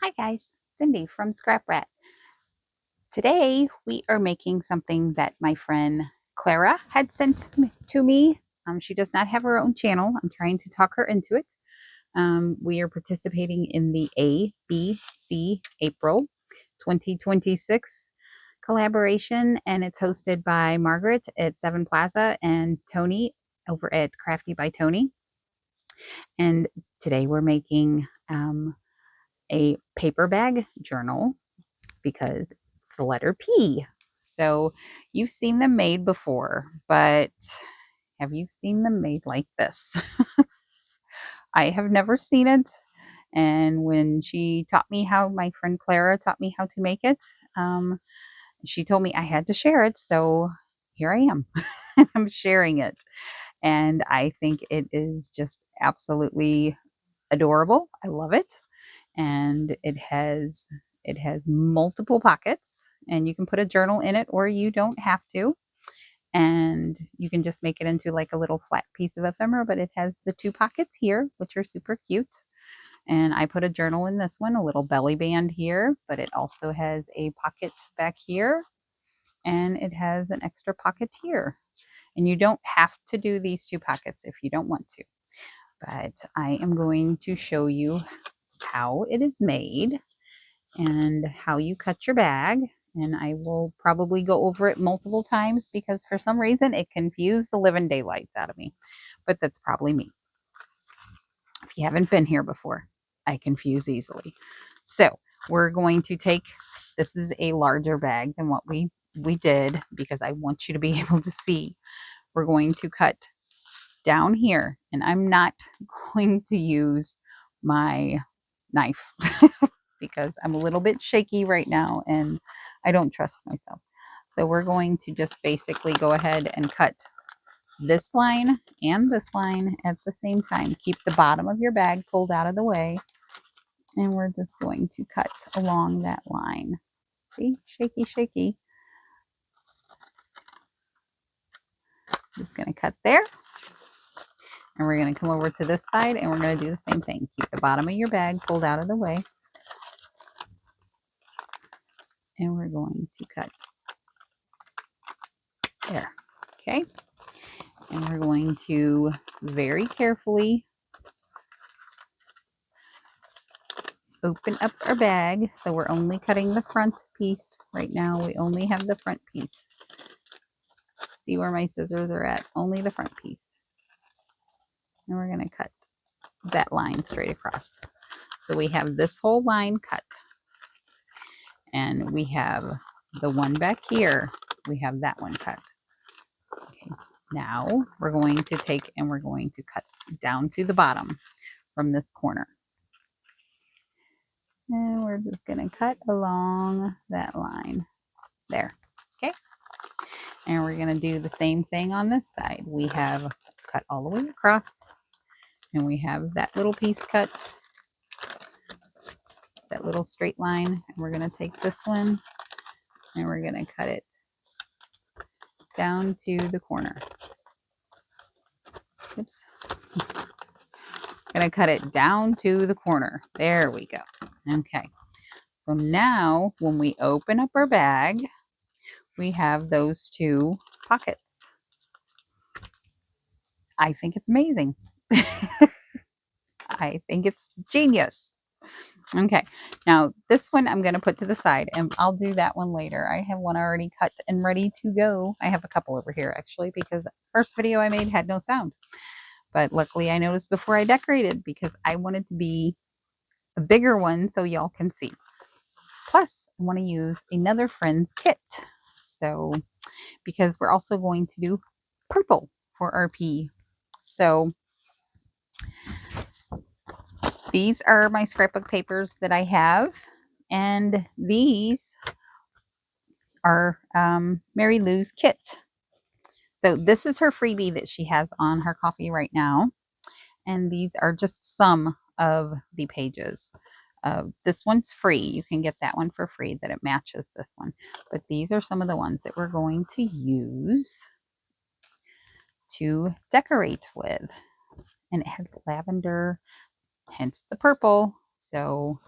Hi guys, Cindy from Scrapbrat. Today we are making something that my friend Clara had sent to me. She does not have her own channel. I'm trying to talk her into it. We are participating in the ABC April 2026 collaboration, and it's hosted by Margaret at Seven Plaza and Tony over at Crafty by Tony. And today we're making a paper bag journal because it's the letter P. So you've seen them made before, but have you seen them made like this? I have never seen it. And when she taught me how, my friend Clara taught me how to make it, um, she told me I had to share it. So here I am. I'm sharing it. And I think it is just absolutely adorable. I love it. And it has multiple pockets, and you can put a journal in it or you don't have to. And you can just make it into like a little flat piece of ephemera, but it has the two pockets here, which are super cute. And I put a journal in this one, a little belly band here, but it also has a pocket back here, and it has an extra pocket here. And you don't have to do these two pockets if you don't want to, but I am going to show you how it is made and how you cut your bag. And I will probably go over it multiple times because for some reason it confused the living daylights out of me. But that's probably me. If you haven't been here before, I confuse easily. So we're going to take, this is a larger bag than what we did because I want you to be able to see. We're going to cut down here, and I'm not going to use my knife because I'm a little bit shaky right now and I don't trust myself. So we're going to just basically go ahead and cut this line and this line at the same time. Keep the bottom of your bag pulled out of the way, and we're just going to cut along that line. See, shaky, shaky. Just going to cut there. And we're going to come over to this side and we're going to do the same thing. Keep the bottom of your bag pulled out of the way. And we're going to cut there. Okay. And we're going to very carefully open up our bag. So we're only cutting the front piece right now. We only have the front piece. See where my scissors are at? Only the front piece. And we're going to cut that line straight across. So we have this whole line cut. And we have the one back here. We have that one cut. Okay. Now we're going to take and we're going to cut down to the bottom from this corner. And we're just going to cut along that line there. Okay. And we're going to do the same thing on this side. We have cut all the way across, and we have that little piece cut, that little straight line. And we're going to take this one and we're going to cut it down to the corner. Oops. Going to cut it down to the corner. There we go. Okay. So now when we open up our bag, we have those two pockets. I think it's amazing. I think it's genius. Okay, now this one I'm going to put to the side, and I'll do that one later. I have one already cut and ready to go. I have a couple over here actually because the first video I made had no sound. But luckily I noticed before I decorated because I wanted to be a bigger one so y'all can see. Plus, I want to use another friend's kit. So, because we're also going to do purple for RP. So, these are my scrapbook papers that I have. And these are Mary Lou's kit. So, this is her freebie that she has on her coffee right now. And these are just some of the pages. This one's free. You can get that one for free that it matches this one. But these are some of the ones that we're going to use to decorate with. And it has lavender, hence the purple. So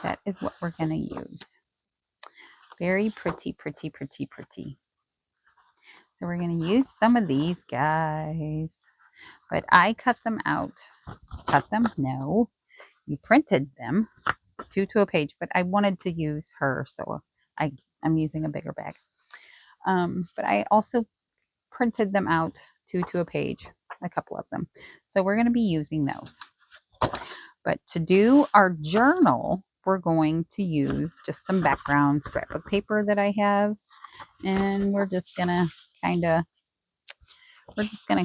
That is what we're going to use. Very pretty, pretty, pretty, pretty. So we're going to use some of these guys. But I cut them out. Cut them? No. You printed them 2 to a page, but I wanted to use her, so I'm using a bigger bag. But I also printed them out 2 to a page, a couple of them. So we're going to be using those. But to do our journal, we're going to use just some background scrapbook paper that I have. And we're just going to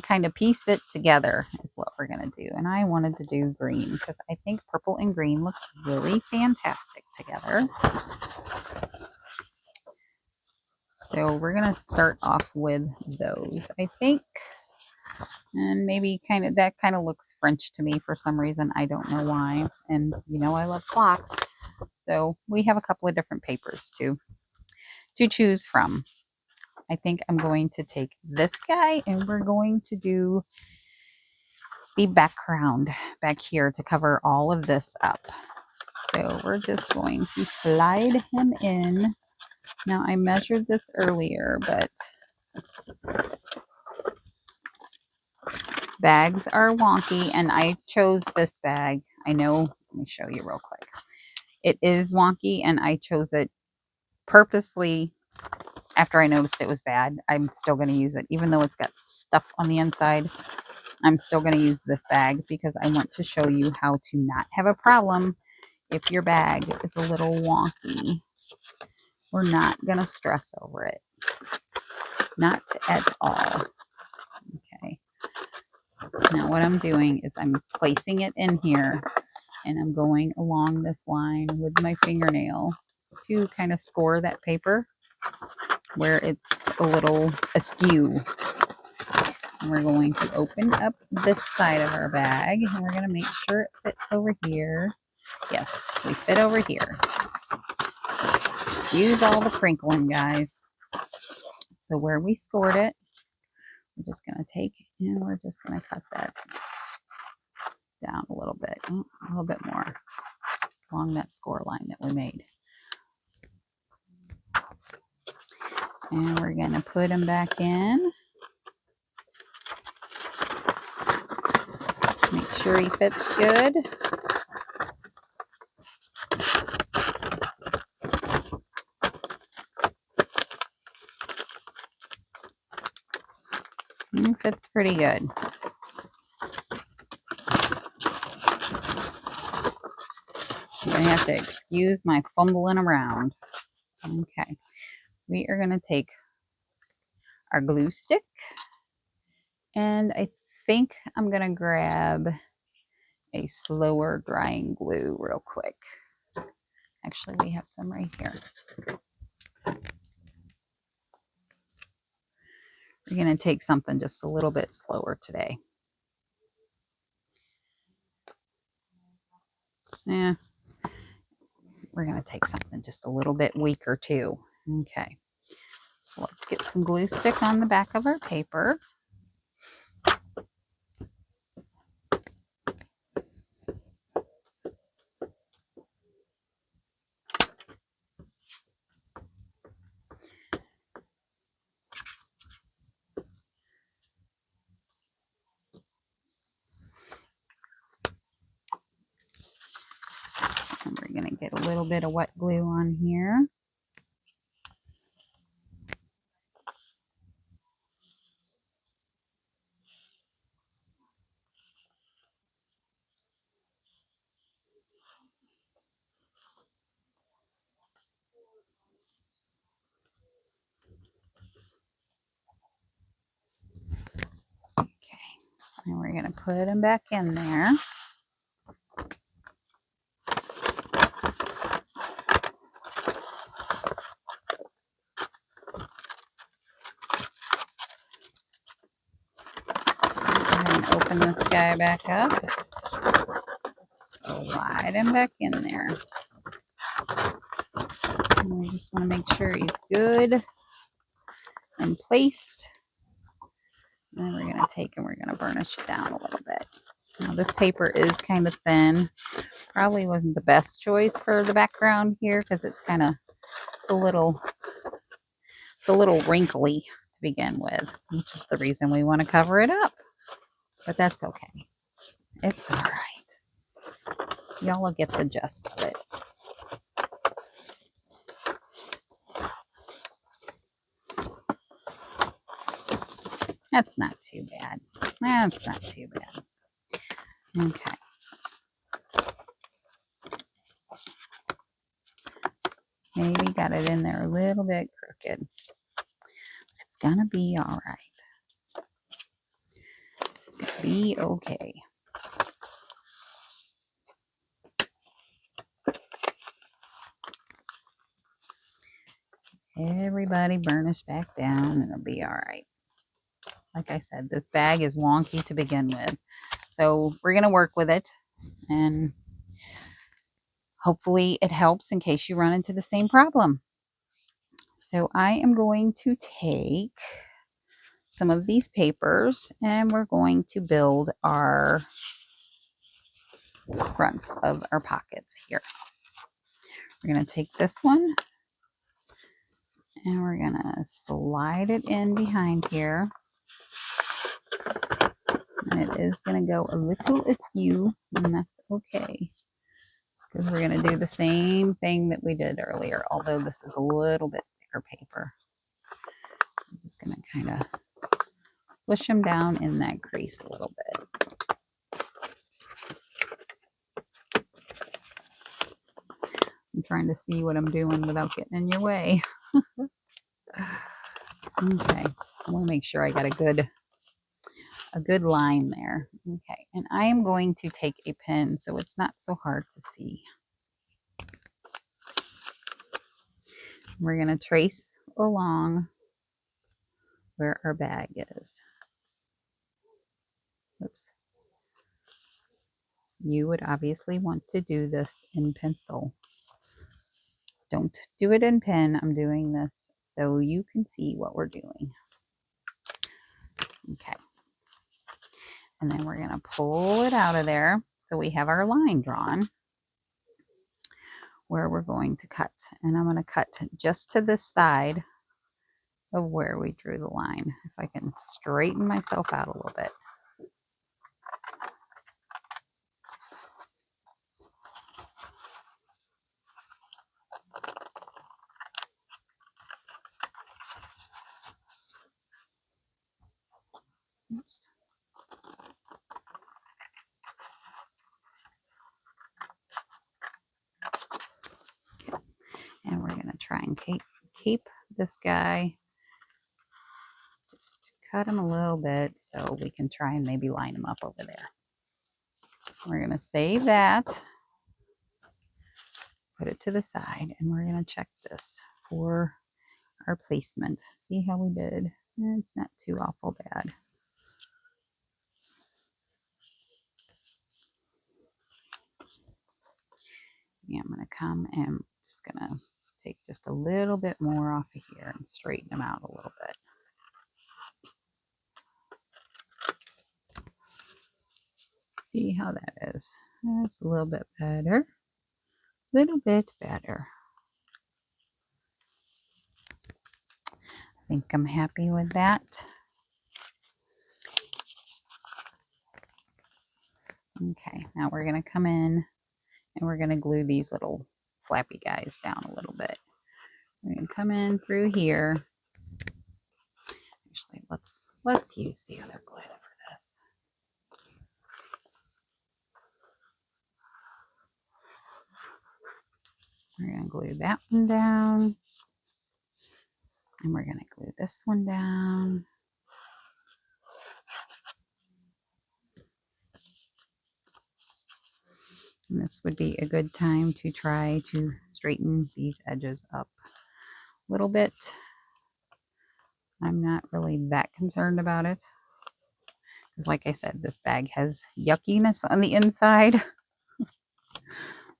kind of piece it together is what we're going to do. And I wanted to do green because I think purple and green look really fantastic together. So we're going to start off with those, I think. And maybe that kind of looks French to me for some reason. I don't know why. And you know I love clocks. So we have a couple of different papers to choose from. I think I'm going to take this guy and we're going to do the background back here to cover all of this up. So we're just going to slide him in. Now I measured this earlier, but bags are wonky and I chose this bag. I know, let me show you real quick. It is wonky and I chose it purposely after I noticed it was bad. I'm still going to use it. Even though it's got stuff on the inside, I'm still going to use this bag because I want to show you how to not have a problem if your bag is a little wonky. We're not going to stress over it. Not at all. Okay. Now what I'm doing is I'm placing it in here and I'm going along this line with my fingernail to kind of score that paper where it's a little askew. And we're going to open up this side of our bag and we're going to make sure it fits over here. Yes, we fit over here. Use all the crinkling, guys. So where we scored it, we're just going to take and we're just going to cut that down a little bit more along that score line that we made. And we're going to put them back in. Make sure he fits good. Fits pretty good. You're going to have to excuse my fumbling around. Okay. We are going to take our glue stick. And I think I'm going to grab a slower drying glue real quick. Actually, we have some right here. We're going to take something just a little bit slower today. Yeah. We're going to take something just a little bit weaker too. Okay. So let's get some glue stick on the back of our paper. And we're going to get a little bit of wet glue on here. Okay. And we're going to put them back in there. Open this guy back up. Slide him back in there. And we just want to make sure he's good and placed. And then we're going to take and we're going to burnish it down a little bit. Now this paper is kind of thin. Probably wasn't the best choice for the background here because it's kind of a little wrinkly to begin with, which is the reason we want to cover it up. But that's okay. It's all right. Y'all will get the gist of it. That's not too bad. That's not too bad. Okay. Maybe got it in there a little bit crooked. It's gonna be all right. It's gonna be okay. Everybody burnish back down and it'll be all right. Like I said, this bag is wonky to begin with. So we're going to work with it and hopefully it helps in case you run into the same problem. So I am going to take some of these papers and we're going to build our fronts of our pockets here. We're going to take this one and we're going to slide it in behind here. And it is going to go a little askew, and that's okay. Because we're going to do the same thing that we did earlier, although this is a little bit thicker paper. I'm just going to kind of push them down in that crease a little bit. I'm trying to see what I'm doing without getting in your way. Okay, I want to make sure I got a good line there. Okay, and I am going to take a pen so it's not so hard to see. We're going to trace along where our bag is. Oops. You would obviously want to do this in pencil. Don't do it in pen. I'm doing this so you can see what we're doing. Okay. And then we're going to pull it out of there so we have our line drawn where we're going to cut. And I'm going to cut just to this side of where we drew the line. If I can straighten myself out a little bit. Oops. Okay. And we're going to try and keep this guy. Just cut him a little bit so we can try and maybe line him up over there. We're going to save that. Put it to the side and we're going to check this for our placement. See how we did. It's not too awful bad. Yeah, I'm going to come and just going to take just a little bit more off of here and straighten them out a little bit. See how that is. That's a little bit better. Little bit better. I think I'm happy with that. Okay, now we're going to come in and we're going to glue these little flappy guys down a little bit. We're going to come in through here. Actually, let's use the other glitter for this. We're going to glue that one down. And we're going to glue this one down. And this would be a good time to try to straighten these edges up a little bit. I'm not really that concerned about it. Because like I said, this bag has yuckiness on the inside.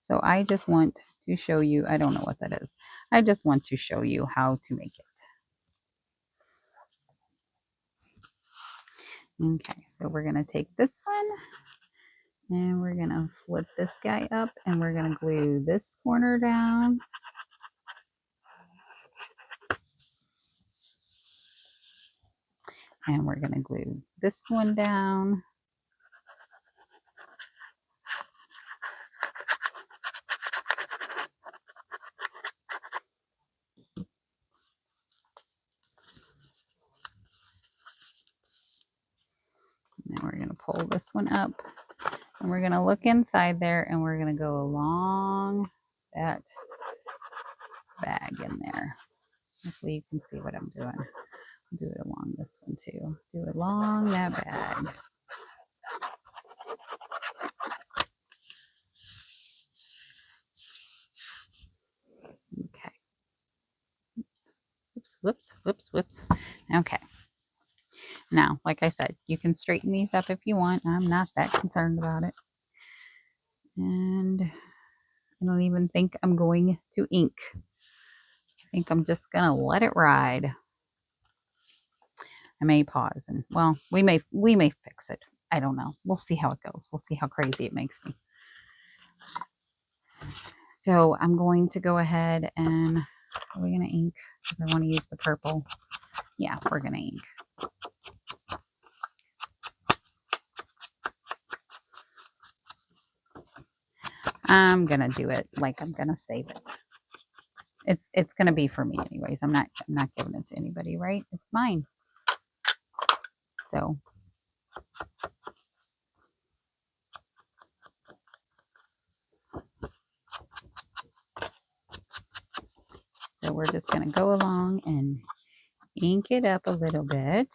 So I just want to show you, I don't know what that is. I just want to show you how to make it. Okay, so we're going to take this one And we're going to flip this guy up and we're going to glue this corner down. And we're going to glue this one down. And then we're going to pull this one up. And we're going to look inside there and we're going to go along that bag in there. Hopefully you can see what I'm doing. I'll do it along this one too. Do it along that bag. Okay. Oops, whoops, whoops, whoops. Okay. Now, like I said, you can straighten these up if you want. I'm not that concerned about it. And I don't even think I'm going to ink. I think I'm just going to let it ride. I may pause and, well, we may fix it. I don't know. We'll see how it goes. We'll see how crazy it makes me. So I'm going to go ahead and, are we going to ink? Because I want to use the purple. Yeah, we're going to ink. I'm going to do it like I'm going to save it. It's going to be for me anyways. I'm not giving it to anybody, right? It's mine. So we're just going to go along and ink it up a little bit.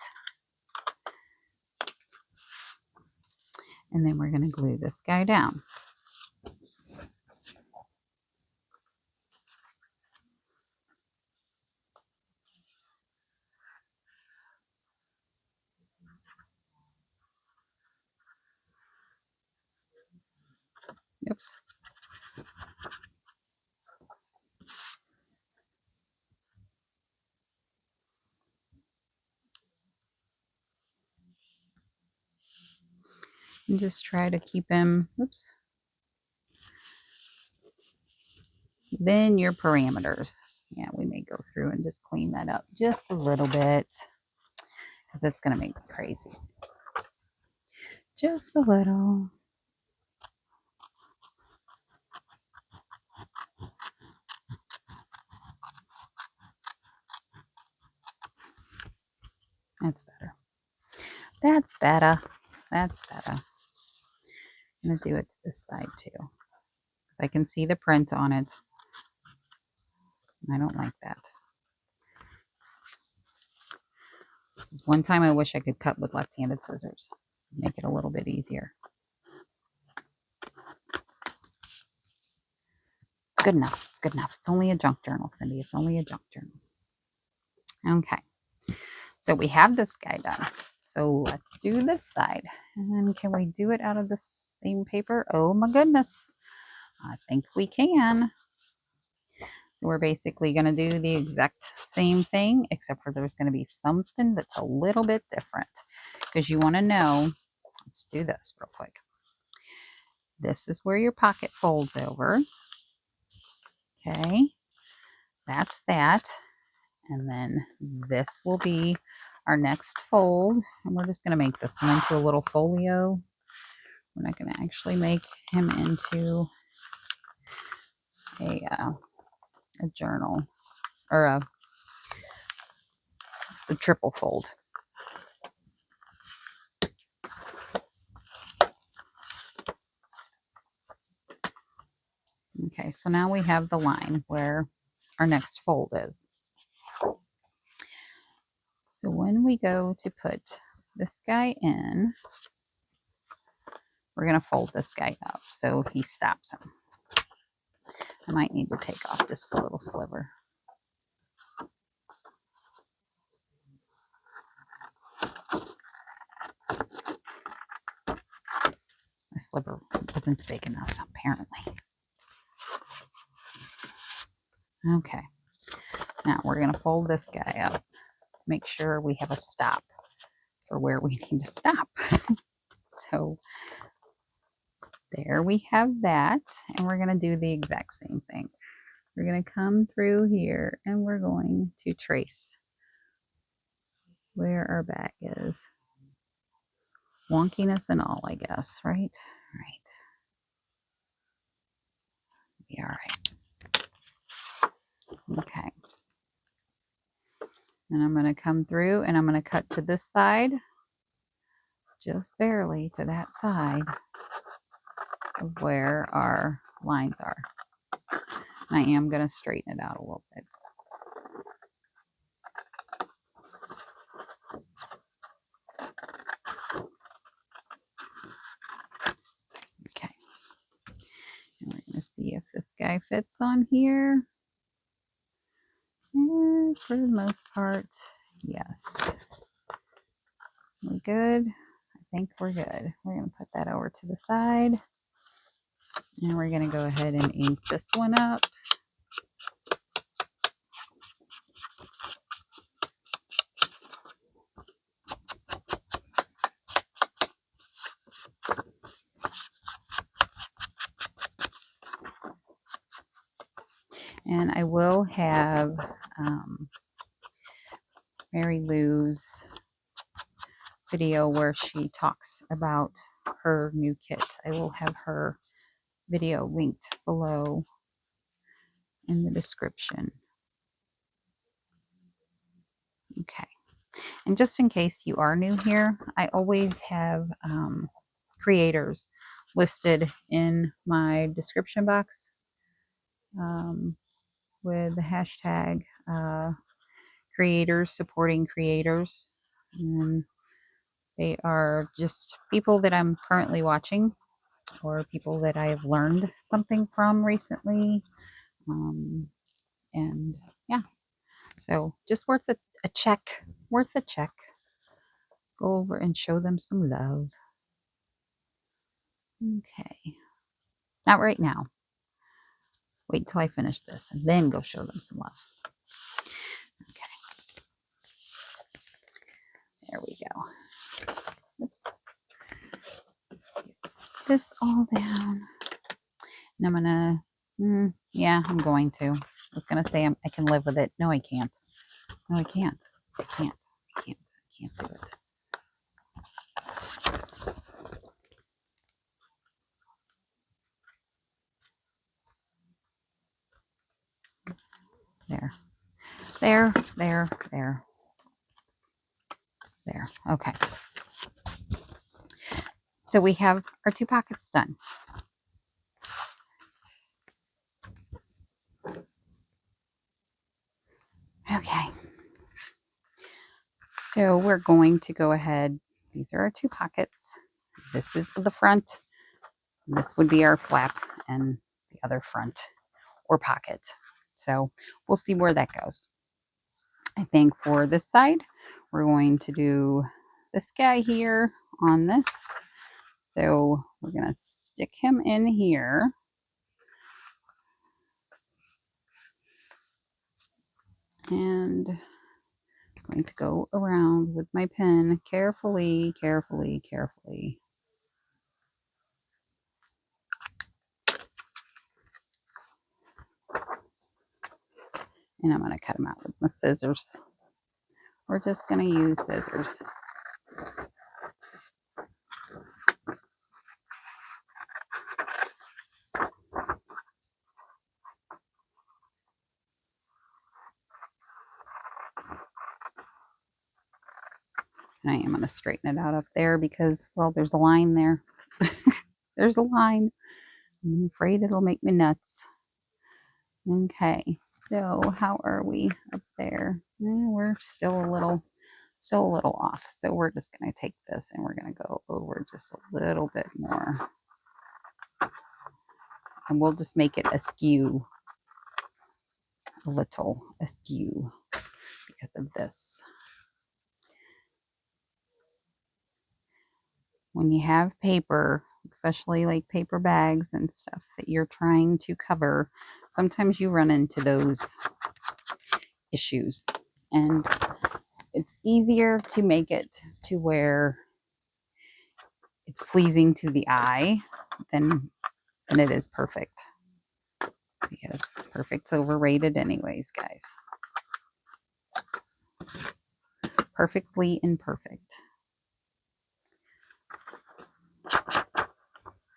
And then we're going to glue this guy down. Oops. And just try to keep him, oops, then your parameters. Yeah, we may go through and just clean that up just a little bit because it's going to make me crazy. Just a little. That's better. That's better. That's better. I'm going to do it to this side too because I can see the print on it. I don't like that. This is one time I wish I could cut with left-handed scissors. Make it a little bit easier. Good enough. It's good enough. It's only a junk journal, Cindy. It's only a junk journal. Okay. So we have this guy done. So let's do this side. And can we do it out of the same paper? Oh my goodness. I think we can. So we're basically going to do the exact same thing, except for there's going to be something that's a little bit different. Because you want to know, let's do this real quick. This is where your pocket folds over. Okay. That's that. And then this will be our next fold. And we're just going to make this one into a little folio. We're not going to actually make him into a journal or a triple fold. Okay, so now we have the line where our next fold is. So when we go to put this guy in, we're going to fold this guy up so he stops him. I might need to take off just a little sliver. My sliver wasn't big enough, apparently. Okay, now we're going to fold this guy up. Make sure we have a stop for where we need to stop. So There we have that. And we're going to do the exact same thing. We're going to come through here and we're going to trace where our bag is. Wonkiness and all, I guess, right? Right. Be all right. Okay. And I'm going to come through and I'm going to cut to this side, just barely to that side of where our lines are. And I am going to straighten it out a little bit. Okay. And we're going to see if this guy fits on here. And for the most part, yes. We good? I think we're good. We're going to put that over to the side. And we're going to go ahead and ink this one up. And I will have Mary Lou's video where she talks about her new kit. I will have her video linked below in the description. Okay. And just in case you are new here, I always have creators listed in my description box with the hashtag creators supporting creators. And they are just people that I'm currently watching or people that I have learned something from recently. And yeah, so just worth a check, worth a check. Go over and show them some love. Okay. Not right now. Wait till I finish this and then go show them some love. Okay. There we go. Oops. Get this all down. And I'm gonna, yeah, I'm going to. I was gonna say I can live with it. No, I can't. No, I can't. I can't. I can't. I can't do it. There. There, there, there. There. Okay. So we have our 2 pockets done. Okay. So we're going to go ahead. These are our 2 pockets. This is the front. This would be our flap and the other front or pocket. So we'll see where that goes. I think for this side, we're going to do this guy here on this. So we're going to stick him in here. And I'm going to go around with my pen carefully, carefully, carefully. And I'm going to cut them out with my scissors. We're just going to use scissors. And I am going to straighten it out up there because, well, there's a line there. There's a line. I'm afraid it'll make me nuts. Okay, so how are we up there? We're still a little off. So we're just going to take this and we're going to go over just a little bit more. And we'll just make it askew, a little askew because of this. When you have paper, especially like paper bags and stuff that you're trying to cover, sometimes you run into those issues. And it's easier to make it to where it's pleasing to the eye, then it is perfect. Because perfect's overrated anyways, guys. Perfectly imperfect.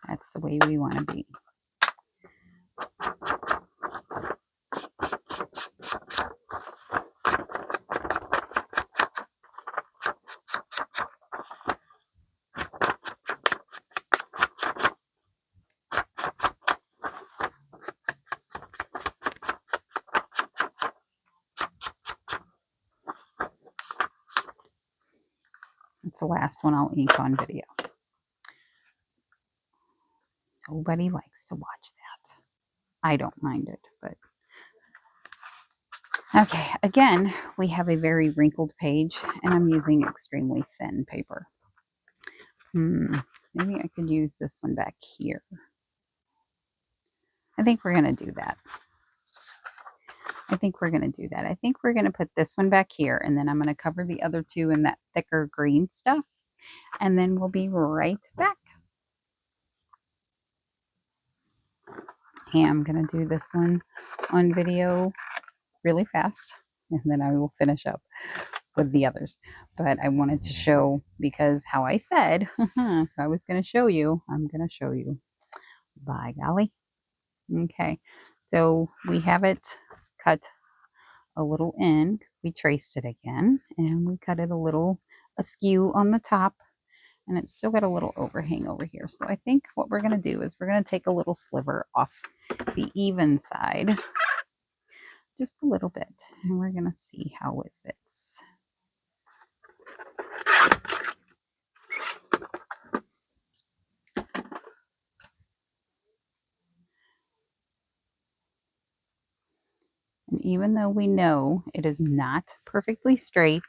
That's the way we want to be. That's the last one I'll ink on video. Nobody likes to watch that. I don't mind it, but okay. Again, we have a very wrinkled page, and I'm using extremely thin paper. Maybe I could use this one back here. I think we're going to do that. I think we're going to put this one back here, and then I'm going to cover the other two in that thicker green stuff, and then we'll be right back. Okay, I'm going to do this one on video really fast, and then I will finish up with the others. But I wanted to show, because how I said, if I was going to show you, I'm going to show you. By golly. Okay, so we have it cut a little in. We traced it again, and we cut it a little askew on the top, and it's still got a little overhang over here. So I think what we're going to do is we're going to take a little sliver off the even side, just a little bit, and we're going to see how it fits. And even though we know it is not perfectly straight,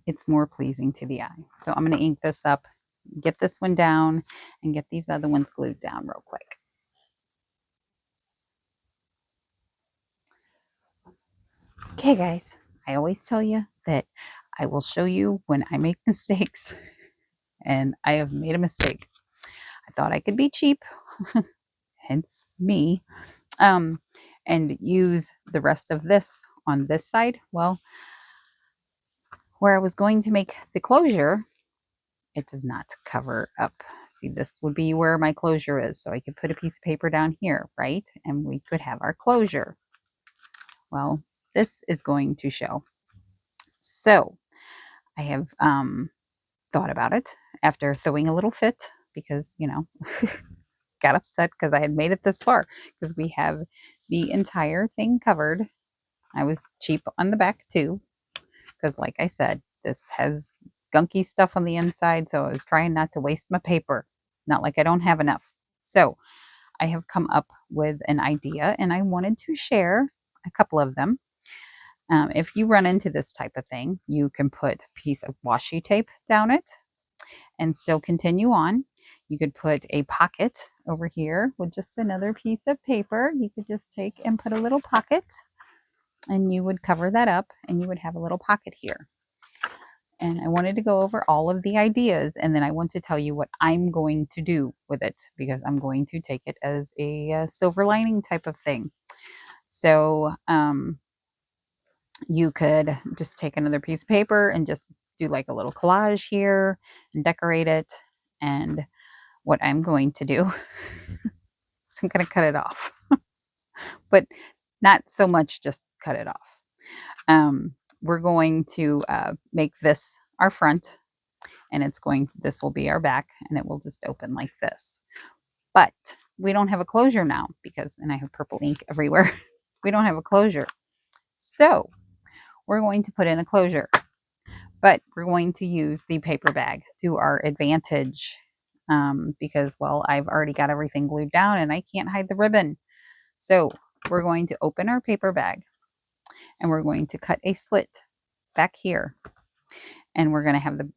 it's more pleasing to the eye. So I'm going to ink this up, get this one down, and get these other ones glued down real quick. Okay, guys, I always tell you that I will show you when I make mistakes, and I have made a mistake. I thought I could be cheap, hence me, and use the rest of this on this side. Well, where I was going to make the closure, it does not cover up. See, this would be where my closure is. So I could put a piece of paper down here, right? And we could have our closure. Well, this is going to show. So I have thought about it after throwing a little fit because, got upset because I had made it this far because we have the entire thing covered. I was cheap on the back too because, like I said, this has gunky stuff on the inside, so I was trying not to waste my paper. Not like I don't have enough. So I have come up with an idea, and I wanted to share a couple of them. If you run into this type of thing, you can put a piece of washi tape down it and still continue on. You could put a pocket over here with just another piece of paper. You could just take and put a little pocket, and you would cover that up, and you would have a little pocket here. And I wanted to go over all of the ideas, and then I want to tell you what I'm going to do with it, because I'm going to take it as a silver lining type of thing. So you could just take another piece of paper and just do like a little collage here and decorate it. And what I'm going to do is I'm going to cut it off, but not so much just cut it off. We're going to make this our front, and this will be our back, and it will just open like this. But we don't have a closure now and I have purple ink everywhere. We don't have a closure. So we're going to put in a closure, but we're going to use the paper bag to our advantage because, well, I've already got everything glued down and I can't hide the ribbon. So we're going to open our paper bag, and we're going to cut a slit back here, and we're going to have the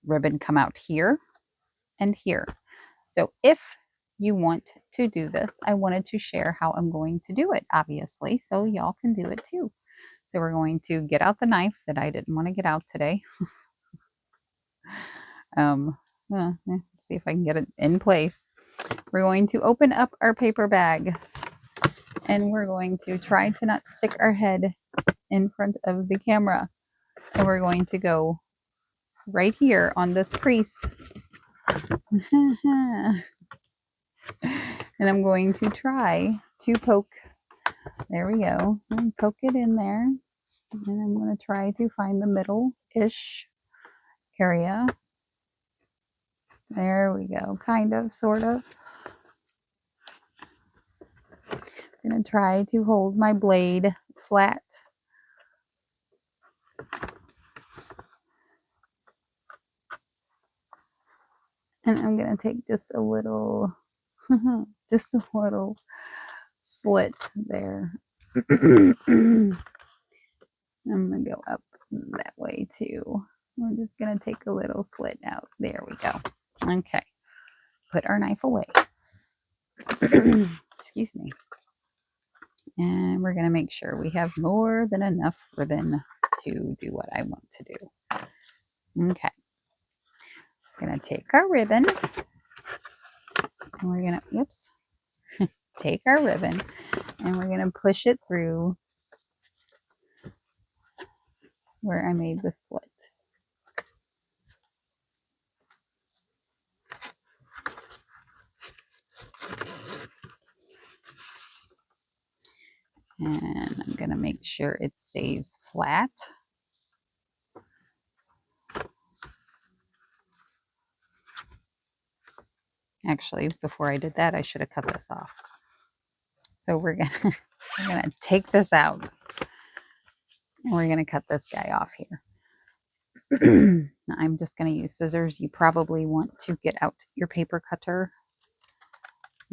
ribbon come out here and here. So if you want to do this, I wanted to share how I'm going to do it, obviously, so y'all can do it too. So we're going to get out the knife that I didn't want to get out today. Let's see if I can get it in place. We're going to open up our paper bag and we're going to try to not stick our head in front of the camera. And we're going to go right here on this crease. And I'm going to try to poke. There we go. And poke it in there. And I'm going to try to find the middle-ish area. There we go. Kind of, sort of. I'm going to try to hold my blade flat. And I'm going to take just a little, slit there. I'm going to go up that way too. We're just going to take a little slit out. There we go. Okay. Put our knife away. Excuse me. And we're going to make sure we have more than enough ribbon to do what I want to do. Okay. We're going to take our ribbon and we're going to, take our ribbon and we're going to push it through where I made the slit. And I'm going to make sure it stays flat. Actually, before I did that, I should have cut this off. So we're gonna take this out and we're gonna cut this guy off here. I'm just gonna use scissors. You probably want to get out your paper cutter.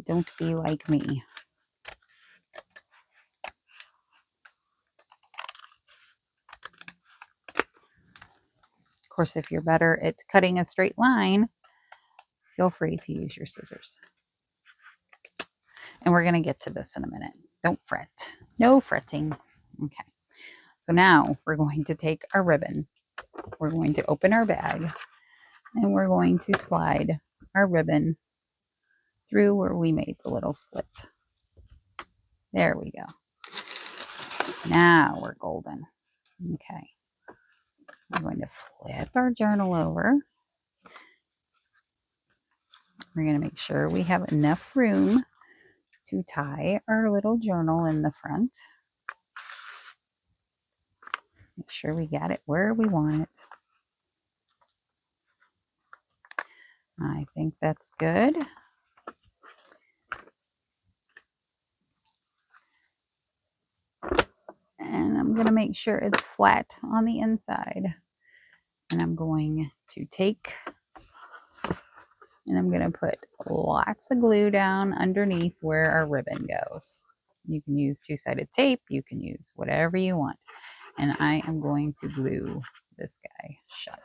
Don't be like me. Of course, if you're better at cutting a straight line, feel free to use your scissors. And we're gonna get to this in a minute. Don't fret. No fretting. Okay. So now we're going to take our ribbon. We're going to open our bag and we're going to slide our ribbon through where we made the little slit. There we go. Now we're golden. Okay. We're going to flip our journal over. We're going to make sure we have enough room to tie our little journal in the front. Make sure we got it where we want it. I think that's good. And I'm going to make sure it's flat on the inside. And I'm going to take and I'm going to put lots of glue down underneath where our ribbon goes. You can use two-sided tape. You can use whatever you want. And I am going to glue this guy shut.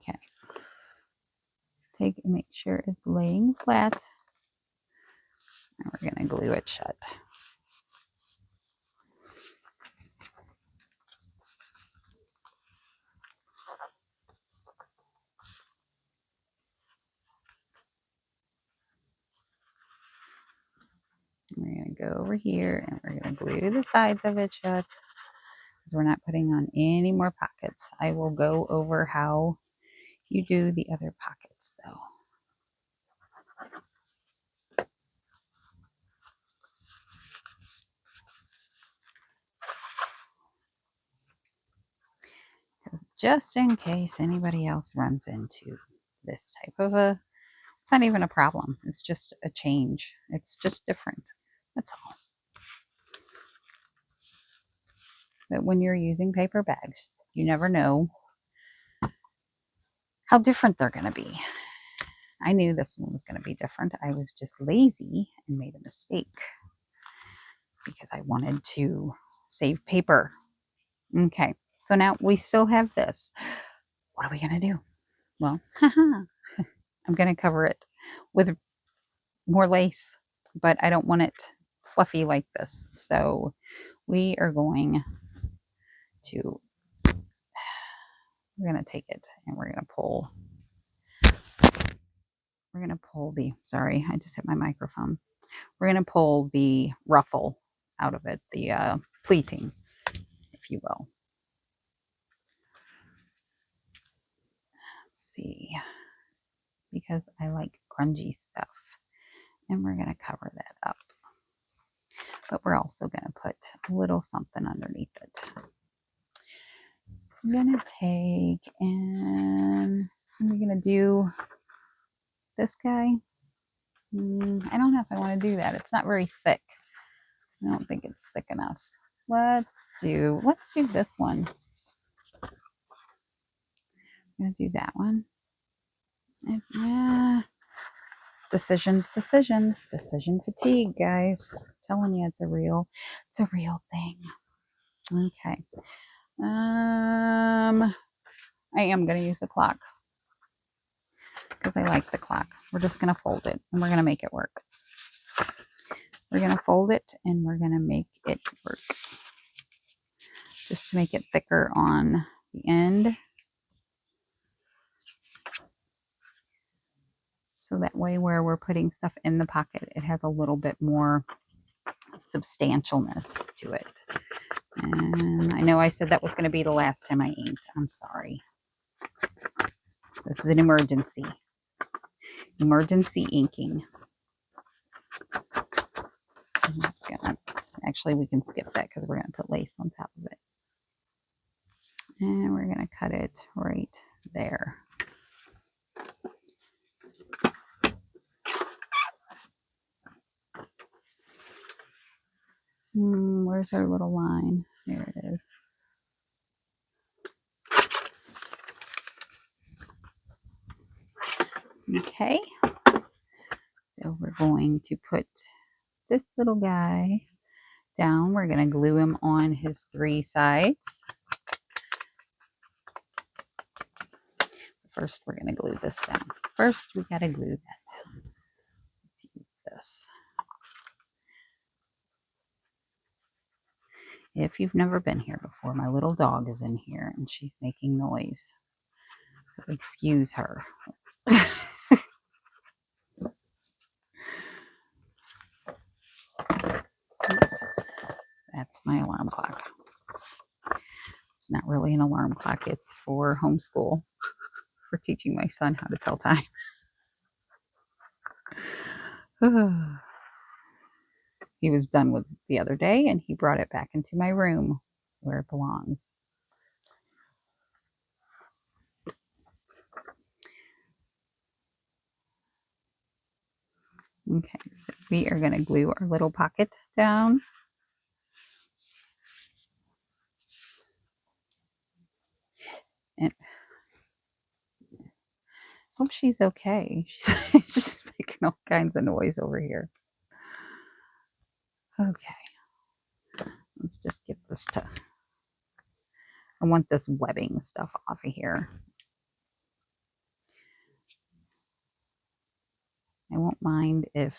Okay. Take and make sure it's laying flat. And we're going to glue it shut. We're going to go over here and we're going to glue the sides of it shut because we're not putting on any more pockets. I will go over how you do the other pockets though. Because just in case anybody else runs into this type of it's not even a problem. It's just a change. It's just different. That's all. But when you're using paper bags, you never know how different they're going to be. I knew this one was going to be different. I was just lazy and made a mistake because I wanted to save paper. Okay, So now we still have this. What are we going to do? Well, I'm going to cover it with more lace, but I don't want it fluffy like this. So we are going to, we're going to take it and we're going to pull the, sorry, I just hit my microphone. We're going to pull the ruffle out of it, the pleating, if you will. Let's see, because I like grungy stuff. And we're going to cover that up. But we're also going to put a little something underneath it. I'm going to take and so we're going to do this guy. I don't know if I want to do that. It's not very thick. I don't think it's thick enough. Let's do this one. I'm going to do that one. Yeah. Decision fatigue, guys. I'm telling you, it's a real thing. Okay. I am going to use a clock because I like the clock. We're just going to fold it and we're going to make it work. We're going to fold it and we're going to make it work. Just to make it thicker on the end. So that way where we're putting stuff in the pocket, it has a little bit more substantialness to it. And I know I said that was going to be the last time I inked. I'm sorry. This is an emergency. Emergency inking. I'm just gonna, actually we can skip that because we're going to put lace on top of it. And we're going to cut it right there. Where's our little line? There it is. Okay. So we're going to put this little guy down. We're going to glue him on his 3 sides. First, we're going to glue this down. First, we got to glue that down. Let's use this. If you've never been here before, my little dog is in here and she's making noise. So excuse her. That's my alarm clock. It's not really an alarm clock. It's for homeschool, for teaching my son how to tell time. He was done with it the other day and he brought it back into my room where it belongs. Okay, so we are going to glue our little pocket down. And hope she's okay. She's just making all kinds of noise over here. Okay, let's just get this to, I want this webbing stuff off of here. I won't mind if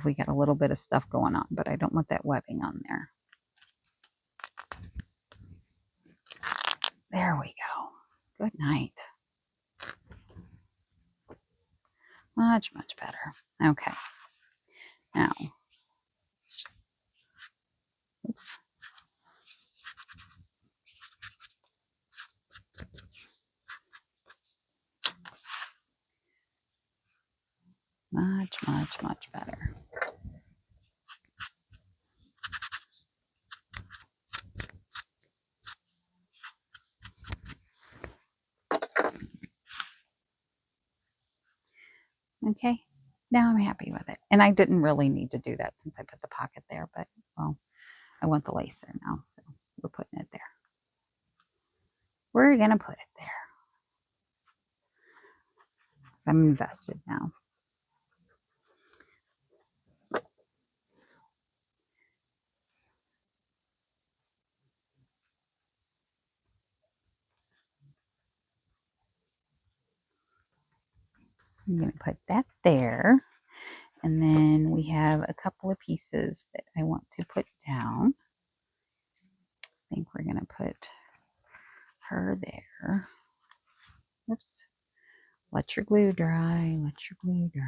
we get a little bit of stuff going on, but I don't want that webbing on there. There we go. Good night. Much, much better. Okay. Now, oops. Much, much, much better. Okay, now I'm happy with it. And I didn't really need to do that since I put the pocket there, but, well, I want the lace there now, so we're putting it there. We're going to put it there. So I'm invested now. I'm going to put that there. And then we have a couple of pieces that I want to put down. I think we're going to put her there. Oops. Let your glue dry. Let your glue dry.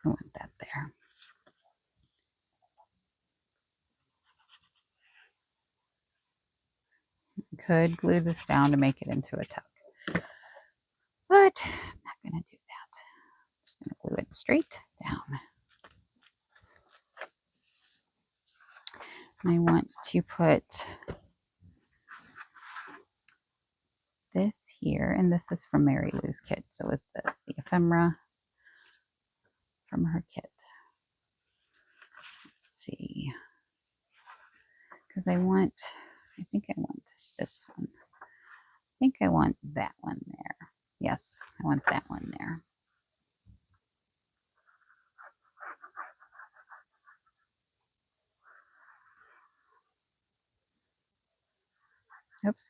I want that there. Could glue this down to make it into a tuck, but I'm not going to do that. Just going to glue it straight down. And I want to put this here, and this is from Mary Lou's kit. So is this the ephemera from her kit? Let's see, because I think I want this one. I think I want that one there. Yes, I want that one there. Oops.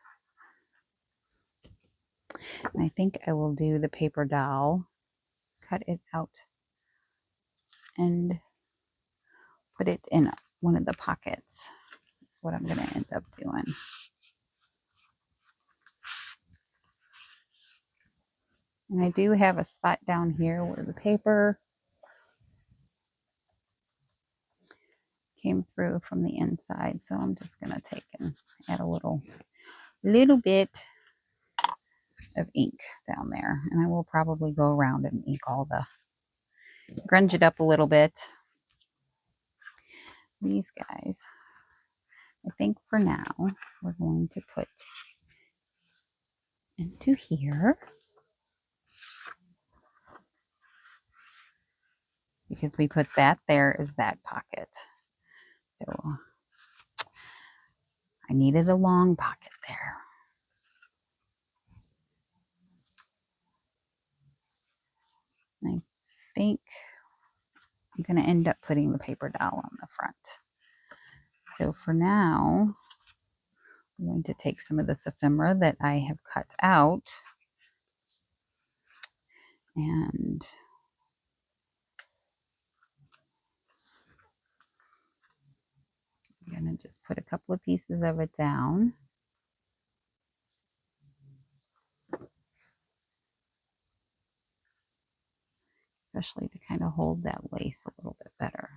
And I think I will do the paper dowel, cut it out, and put it in one of the pockets. That's what I'm going to end up doing. And I do have a spot down here where the paper came through from the inside. So I'm just going to take and add a little bit of ink down there. And I will probably go around and ink grunge it up a little bit. These guys, I think for now, we're going to put into here. Because we put that there as that pocket. So I needed a long pocket there. I think I'm going to end up putting the paper dowel on the front. So for now, I'm going to take some of this ephemera that I have cut out and I'm going to just put a couple of pieces of it down. Especially to kind of hold that lace a little bit better.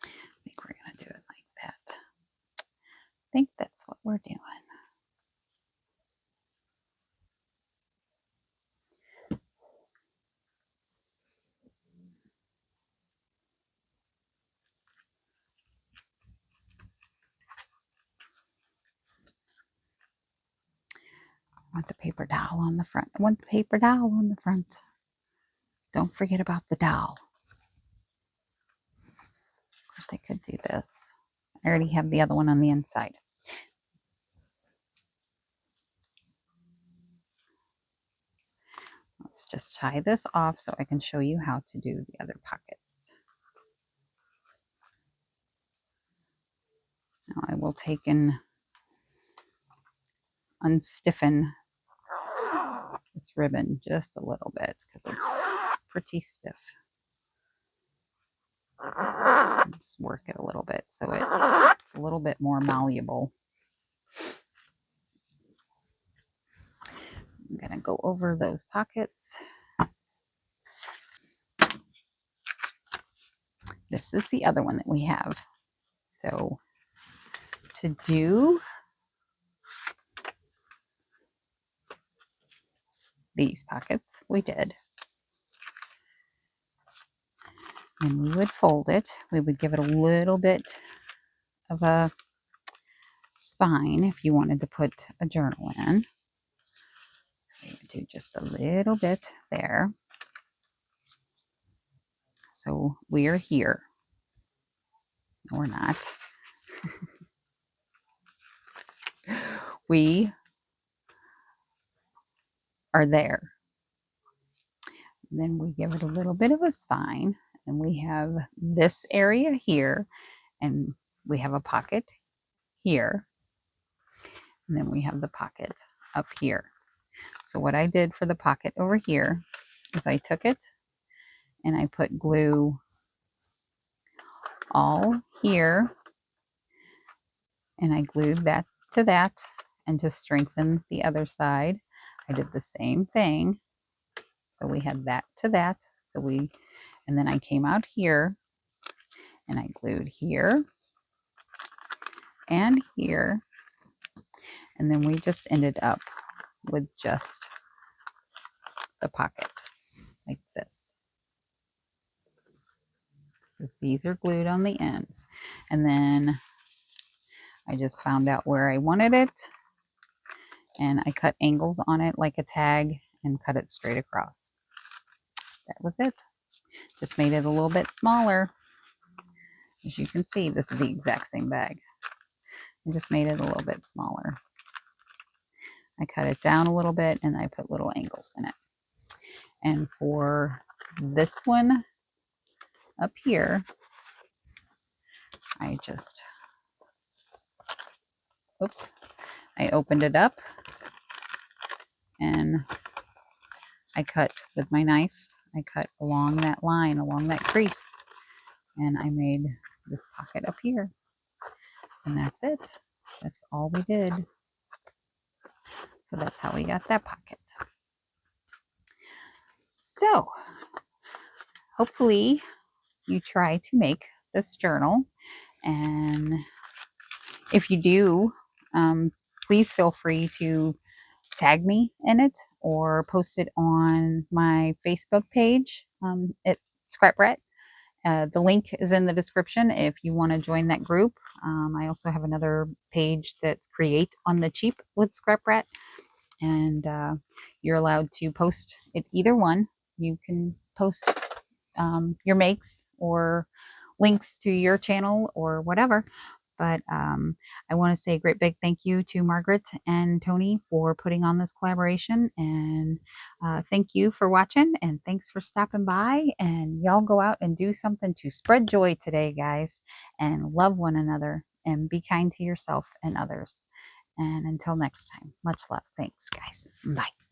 I think we're going to do it like that. I think that's what we're doing. I want the paper dowel on the front. I want the paper dowel on the front. Don't forget about the dowel. Of course, I could do this. I already have the other one on the inside. Let's just tie this off so I can show you how to do the other pockets. Now I will take and unstiffen this ribbon just a little bit because it's pretty stiff. Let's work it a little bit so it's a little bit more malleable. I'm going to go over those pockets. This is the other one that we have. So to do these pockets, we did and we would fold it. We would give it a little bit of a spine if you wanted to put a journal in. So we would do just a little bit there. So we are here. No, we're not. We are there. And then we give it a little bit of a spine, and we have this area here, and we have a pocket here, and then we have the pocket up here. So what I did for the pocket over here is I took it and I put glue all here, and I glued that to that, and to strengthen the other side I did the same thing. So we had that to that. And then I came out here and I glued here and here, and then we just ended up with just the pocket like this. These are glued on the ends, and then I just found out where I wanted it, and I cut angles on it like a tag and cut it straight across. That was it. Just made it a little bit smaller. As you can see, this is the exact same bag. I just made it a little bit smaller. I cut it down a little bit and I put little angles in it. And for this one up here, I just, oops, I opened it up and I cut with my knife. I cut along that line, along that crease, and I made this pocket up here. And that's it. That's all we did. So that's how we got that pocket. So hopefully you try to make this journal, and if you do, please feel free to tag me in it or post it on my Facebook page at Scrapbrat. The link is in the description if you want to join that group. I also have another page that's Create on the Cheap with Scrapbrat, and you're allowed to post it either one. You can post your makes or links to your channel or whatever. But I want to say a great big thank you to Margaret and Tony for putting on this collaboration. And thank you for watching, and thanks for stopping by. And y'all go out and do something to spread joy today, guys, and love one another and be kind to yourself and others. And until next time, much love. Thanks, guys. Bye.